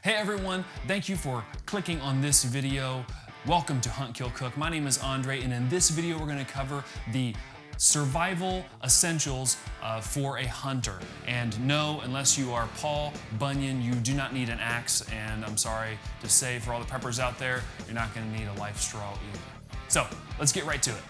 Hey everyone, thank you for clicking on this video. Welcome to Hunt, Kill, Cook. My name is Andre, and in this video we're going to cover the survival essentials for a hunter. And no, unless you are Paul Bunyan, you do not need an axe, and I'm sorry to say for all the preppers out there, you're not going to need a life straw either. So let's get right to it.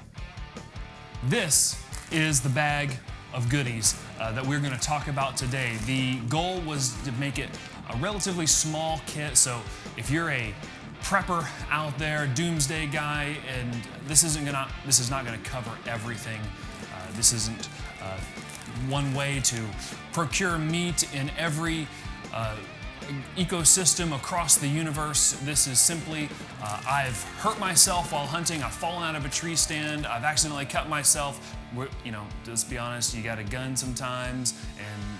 This is the bag of goodies that we're going to talk about today. The goal was to make it a relatively small kit, so if you're a prepper out there, doomsday guy, and this is not going to cover everything. This isn't one way to procure meat in every ecosystem across the universe. This is simply, I've hurt myself while hunting, I've fallen out of a tree stand, I've accidentally cut myself. Let's be honest, you got a gun sometimes, and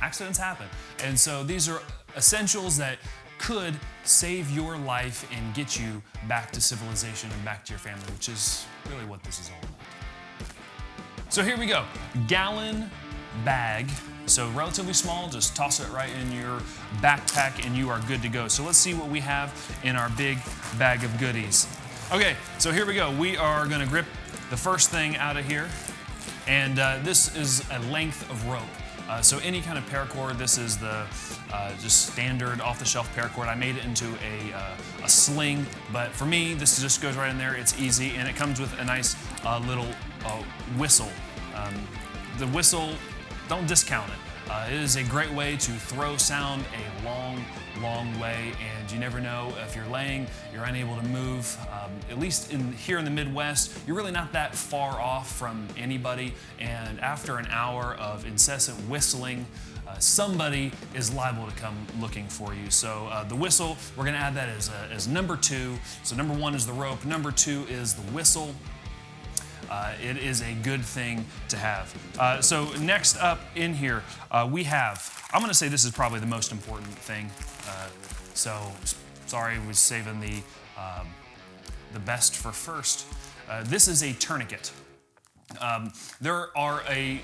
accidents happen. And so these are essentials that could save your life and get you back to civilization and back to your family, which is really what this is all about. So here we go, gallon bag. So relatively small, just toss it right in your backpack and you are good to go. So let's see what we have in our big bag of goodies. Okay, so here we go. We are gonna grip the first thing out of here, and this is a length of rope. So any kind of paracord, this is the just standard off-the-shelf paracord. I made it into a sling, but for me, this just goes right in there. It's easy, and it comes with a nice little whistle. The whistle, don't discount it. It is a great way to throw sound a long, long way, and you never know if you're laying, you're unable to move. At least here in the Midwest, you're really not that far off from anybody, and after an hour of incessant whistling, somebody is liable to come looking for you. So the whistle, we're gonna add that as number 2. So number 1 is the rope, number 2 is the whistle. It is a good thing to have. So next up in here, we have, I'm gonna say this is probably the most important thing. So sorry, I was saving the best for first. This is a tourniquet. There are a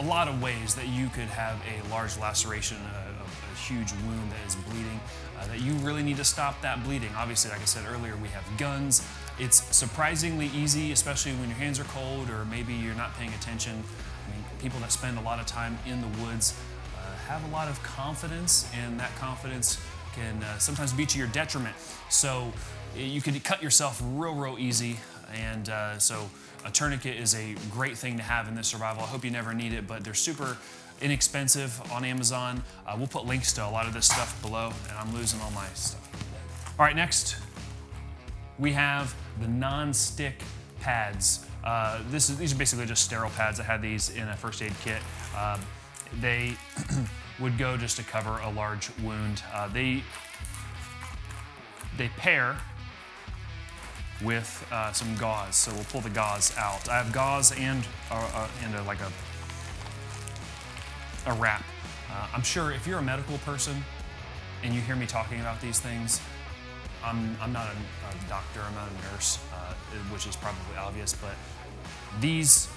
lot of ways that you could have a large laceration, a huge wound that is bleeding, that you really need to stop that bleeding. Obviously, like I said earlier, we have guns. It's surprisingly easy, especially when your hands are cold or maybe you're not paying attention. I mean, people that spend a lot of time in the woods have a lot of confidence, and that confidence can sometimes be to your detriment. So you could cut yourself real easy, and so a tourniquet is a great thing to have in this survival. I hope you never need it, but they're super inexpensive on Amazon. We'll put links to a lot of this stuff below, and I'm losing all my stuff. All right, next we have the non-stick pads. These are basically just sterile pads. I had these in a first aid kit. They would go just to cover a large wound. They pair with some gauze, so we'll pull the gauze out. I have gauze and a wrap. I'm sure if you're a medical person and you hear me talking about these things, I'm not a doctor, I'm not a nurse, which is probably obvious, but these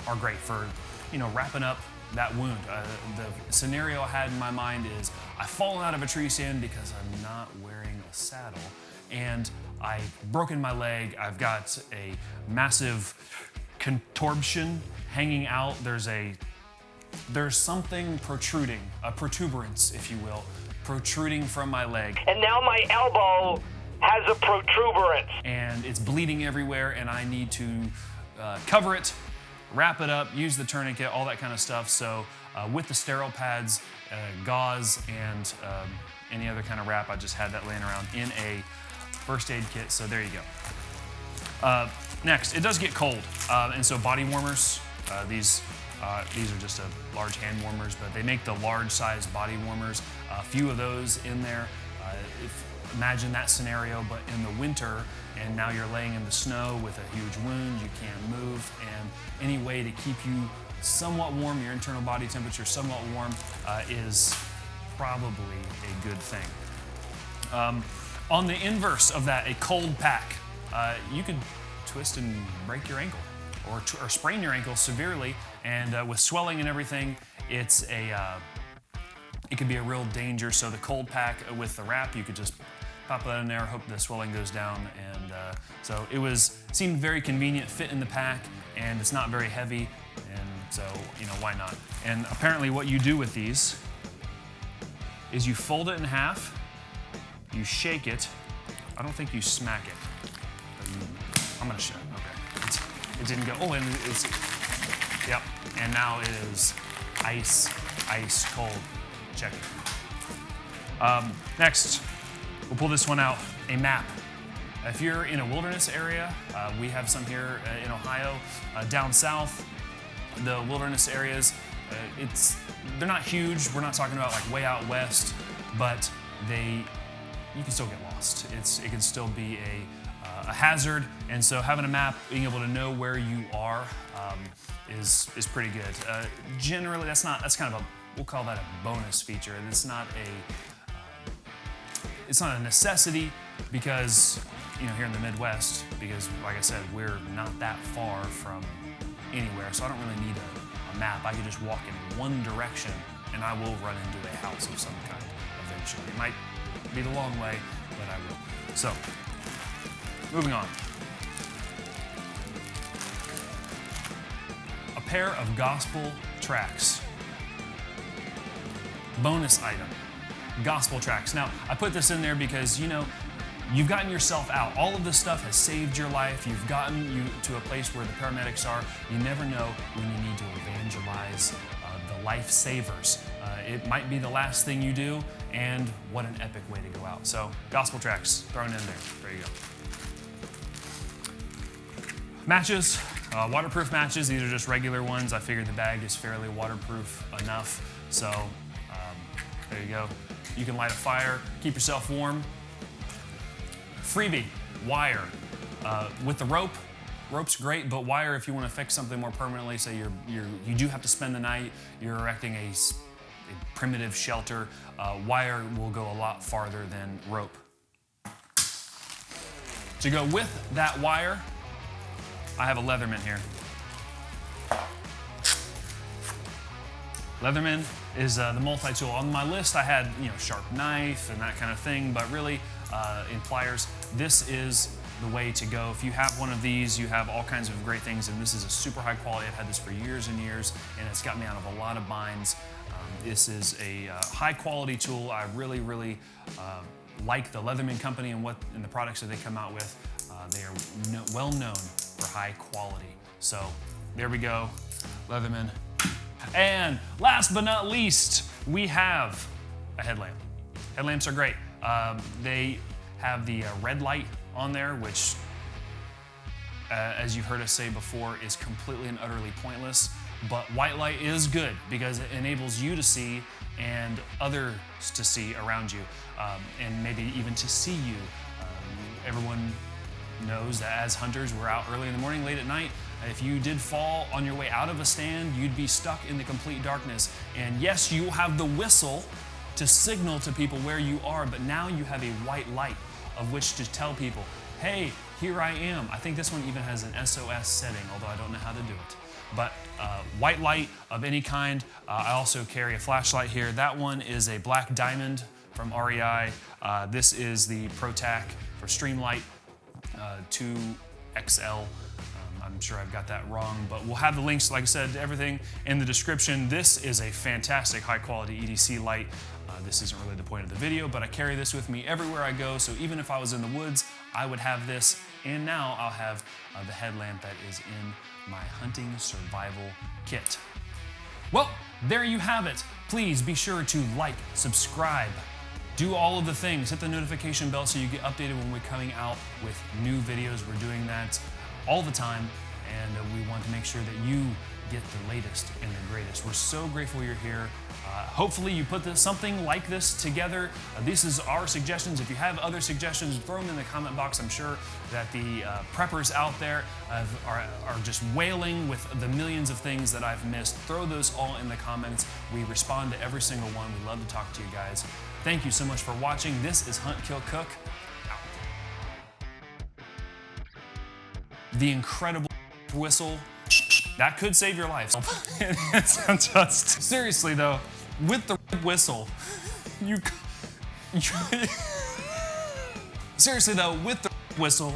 are great for, wrapping up that wound. The scenario I had in my mind is I've fallen out of a tree stand because I'm not wearing a saddle, and I've broken my leg. I've got a massive contortion hanging out. There's something protruding, a protuberance, if you will, protruding from my leg. And now my elbow has a protuberance. And it's bleeding everywhere, and I need to cover it, wrap it up, use the tourniquet, all that kind of stuff. So with the sterile pads, gauze, and any other kind of wrap, I just had that laying around in a first aid kit, so there you go. Next, it does get cold, and so body warmers, these are just large hand warmers, but they make the large size body warmers. A few of those in there. Imagine that scenario, but in the winter, and now you're laying in the snow with a huge wound, you can't move, and any way to keep you somewhat warm, your internal body temperature somewhat warm, is probably a good thing. On the inverse of that, a cold pack, you could twist and break your ankle or sprain your ankle severely, and with swelling and everything, it's it could be a real danger. So the cold pack with the wrap, you could just pop that in there, hope the swelling goes down. And so it seemed very convenient, fit in the pack, and it's not very heavy. And so, why not? And apparently what you do with these is you fold it in half, you shake it. I don't think you smack it. I'm gonna show. Okay. It didn't go. Oh, and it's. Yep. And now it is ice cold. Check it. Next, we'll pull this one out. A map. If you're in a wilderness area, we have some here in Ohio. Down south, the wilderness areas, they're not huge. We're not talking about like way out west, but you can still get lost. It can still be a hazard, and so having a map, being able to know where you are, is pretty good. Generally, that's kind of we'll call that a bonus feature, and it's not a necessity because here in the Midwest, because like I said, we're not that far from anywhere, so I don't really need a map. I can just walk in one direction, and I will run into a house of some kind eventually. It might be the long way, but I will. So, moving on. A pair of gospel tracks. Bonus item. Gospel tracks. Now, I put this in there because, you've gotten yourself out. All of this stuff has saved your life. You've gotten you to a place where the paramedics are. You never know when you need to evangelize the lifesavers. It might be the last thing you do, and what an epic way to go out. So, gospel tracks thrown in there. There you go. Matches, waterproof matches. These are just regular ones. I figured the bag is fairly waterproof enough. So, there you go. You can light a fire, keep yourself warm. Freebie, wire. With the rope, rope's great, but wire if you want to fix something more permanently, say you do have to spend the night, you're erecting a primitive shelter, wire will go a lot farther than rope. To go with that wire, I have a Leatherman here. Leatherman is the multi-tool. On my list, I had sharp knife and that kind of thing, but really, in pliers, this is the way to go. If you have one of these, you have all kinds of great things, and this is a super high quality. I've had this for years and years, and it's got me out of a lot of binds. This is a high quality tool. I really, really like the Leatherman company and the products that they come out with. They are well known for high quality. So there we go, Leatherman. And last but not least, we have a headlamp. Headlamps are great. They have the red light on there, which, as you've heard us say before, is completely and utterly pointless. But white light is good because it enables you to see and others to see around you, and maybe even to see you. Everyone knows that as hunters, we're out early in the morning, late at night. If you did fall on your way out of a stand, you'd be stuck in the complete darkness. And yes, you have the whistle to signal to people where you are, but now you have a white light of which to tell people, hey, here I am. I think this one even has an SOS setting, although I don't know how to do it. But white light of any kind. I also carry a flashlight here. That one is a Black Diamond from REI. This is the ProTac for Streamlight 2XL. I'm sure I've got that wrong, but we'll have the links, like I said, to everything in the description. This is a fantastic high quality EDC light. This isn't really the point of the video, but I carry this with me everywhere I go, so even if I was in the woods, I would have this, and now I'll have the headlamp that is in my hunting survival kit. Well, there you have it. Please be sure to like, subscribe, do all of the things, hit the notification bell so you get updated when we're coming out with new videos. We're doing that all the time, and we want to make sure that you get the latest and the greatest. We're so grateful you're here. Hopefully you put something like this together. This is our suggestions. If you have other suggestions, throw them in the comment box. I'm sure that the preppers out there are just wailing with the millions of things that I've missed. Throw those all in the comments. We respond to every single one. We love to talk to you guys. Thank you so much for watching. This is Hunt, Kill, Cook. The incredible whistle, that could save your life. It's just, seriously though, with the whistle, seriously though, with the whistle,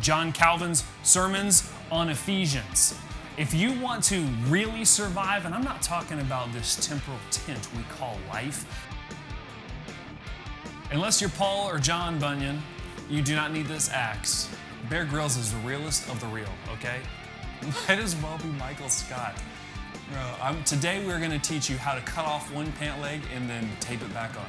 John Calvin's sermons on Ephesians. If you want to really survive, and I'm not talking about this temporal tent we call life, unless you're Paul or John Bunyan, you do not need this axe. Bear Grylls is the realest of the real, okay? Might as well be Michael Scott. Bro, today we're gonna teach you how to cut off one pant leg and then tape it back on.